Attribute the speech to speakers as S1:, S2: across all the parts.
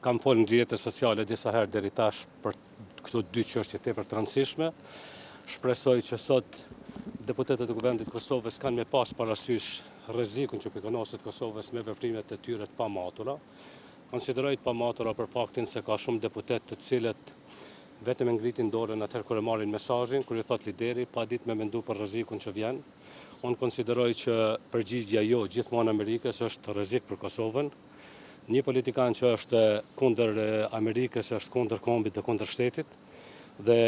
S1: kam folë në rrjetet sociale disa herë deri tash për këto dy çështje tepër të rëndësishme. Shpresoj që sot deputetët e Kuvendit të Kosovës kanë me pas parasysh rrezikun që pikonoset Kosovës me veprimet e tyre të pamatura. Konsideroj të pamatura për faktin se ka shumë deputet të cilët vetëm e ngritin dorën atëherë kur e marrin mesazhin, kur i thot lideri, pa ditë me mendu për rrezikun që vjen. Unë konsideroj që përgjigjja jo gjithmonë Amerikës është rrezik për Kosovën. Një politikan që është kundër Amerikës është kundër kombit dhe kundër shtetit dhe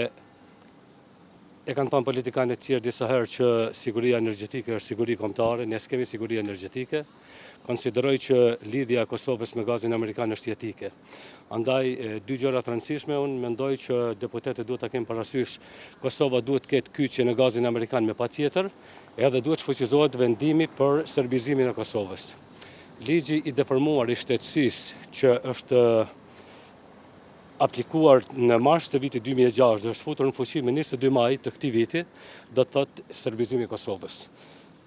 S1: e kanë thënë politikanë të tjerë disa herë që siguria energjetike është siguri kombëtare, ne s'kemi siguri energjetike. Konsideroj që lidhja e Kosovës me gazin amerikan është jetike. Andaj, dy gjëra të rëndësishme, unë mendoj që deputetët duhet ta kenë parasysh Kosova duhet të ketë kyçje në gazin amerikan me patjetër, edhe duhet shfuqizohet vendimi për serbizimin e Kosovës. Ligji i deformuar i shtetësisë që është aplikuar në mars të vitit 2006 dhe është futur në fuqi me 22 maj të këtij viti, do të thotë serbizimi i Kosovës.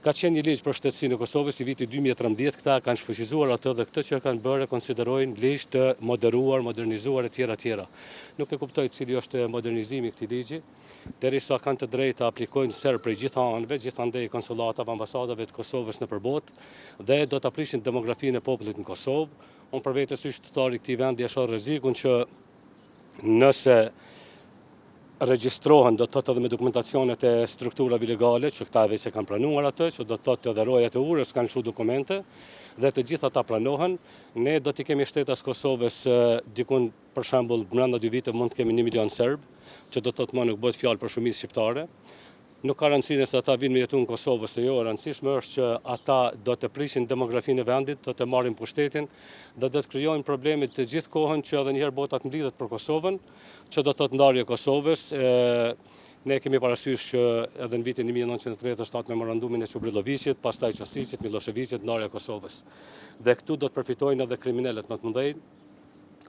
S1: Ka qenë një ligj për shtetësinë e Kosovës i vitit 2013, këta kanë shfuqizuar atë dhe këtë që kanë bërë konsiderojnë ligj të moderuar, modernizuar e tjera. Nuk e kuptoj cili është modernizimi i këtij ligji, derisa kanë të drejtë të aplikojnë serb prej gjitha anëve, gjithandej konsullatave, ambasadave të Kosovës nëpër botë dhe do të aprishin demografinë e popullit në Kosovë. Unë për vetes si qytetari i këtij vendi e shoh rrezikun që nëse regjistrohen, do të thotë edhe me dokumentacionet e strukturave legale, që këta veç e kanë pranuar atë, që do të thotë edhe rojat e urës kanë shu dokumente, dhe të gjitha ta pranohen, ne do t'i kemi shtetas Kosovës dikun, për shembull, brenda 2 vite mund të kemi 1 milion serb, që do të thotë më nuk bëhet fjalë për shumicë shqiptare. Nuk ka rëndësi nëse ata vinë me jetu në Kosovë ose jo, e rëndësishme është që ata do të prishin demografinë e vendit, do të marrin pushtetin dhe do të krijojnë probleme të gjithë kohën që edhe njëherë bota të mblidhet për Kosovën, që do të thotë ndarje e Kosovës. Ne kemi parasysh që edhe në vitin 1937 memorandumin e Çubrilovicit, pastaj Çosicit, Miloševićit, ndarja e Kosovës. Dhe këtu do të përfitojnë edhe kriminalet më të mëdhenj.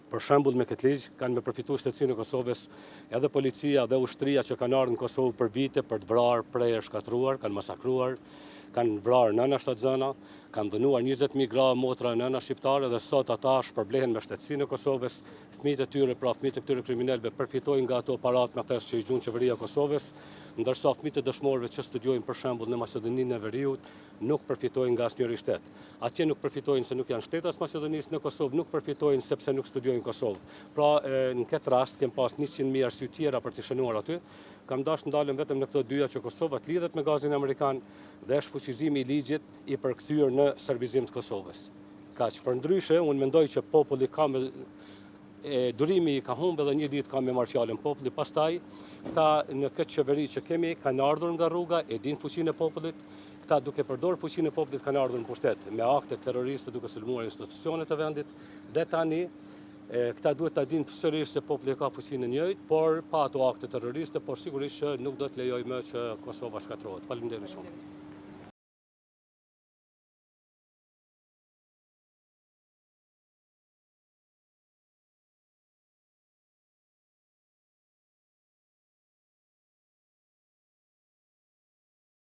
S1: Për shembull, me këtë ligj kanë me përfituar shtetësinë e Kosovës edhe policia dhe ushtria që kanë ardhur në Kosovë për vite për të vrarë, prerë, shkatruar, kanë masakruar, kanë vrarë nëna shtatzëna, kanë dënuar 20.000 gra motra nëna shqiptare dhe sot ata shpërblehen me shtetësinë e Kosovës. Fëmijët e tyre, pra fëmijët e këtyre kriminalëve përfitojnë nga ato parat me thes që i gjun qeveria e Kosovës, ndërsa fëmijët e dëshmorëve që studiojnë për shembull në Maqedoninë e Veriut nuk përfitojnë nga asnjëri shtet. Atje nuk përfitojnë se nuk janë shtetas Maqedonisë, në Kosovë nuk përfitojnë sepse nuk studiojnë në Kosovë. Pra, në këtë rast kem pas 100.000 arsye tjera për të shënuar aty. Kam dashur ndalem vetëm në këto dyja që Kosova të lidhet me gazin amerikan dhe shfuqizimi i ligjit i përkthyer në serbizim të Kosovës. Kaq, përndryshe, unë mendoj që populli ka me durimi ka humbë dhe një ditë ka me marrë fjalën populli. Pastaj, këta në këtë qeveri që kemi kanë ardhur nga rruga, e din fuqinë e popullit. Këta duke përdorur fuqinë e popullit kanë ardhur në pushtet me akte terroriste duke sulmuar institucionet e vendit. Dhe tani këta duhet ta dinë sërish se populli ka fuqinë e njëjtë, por pa ato akte terroriste, por sigurisht që nuk do të lejoj më që Kosova shkatërrohet. Faleminderit shumë.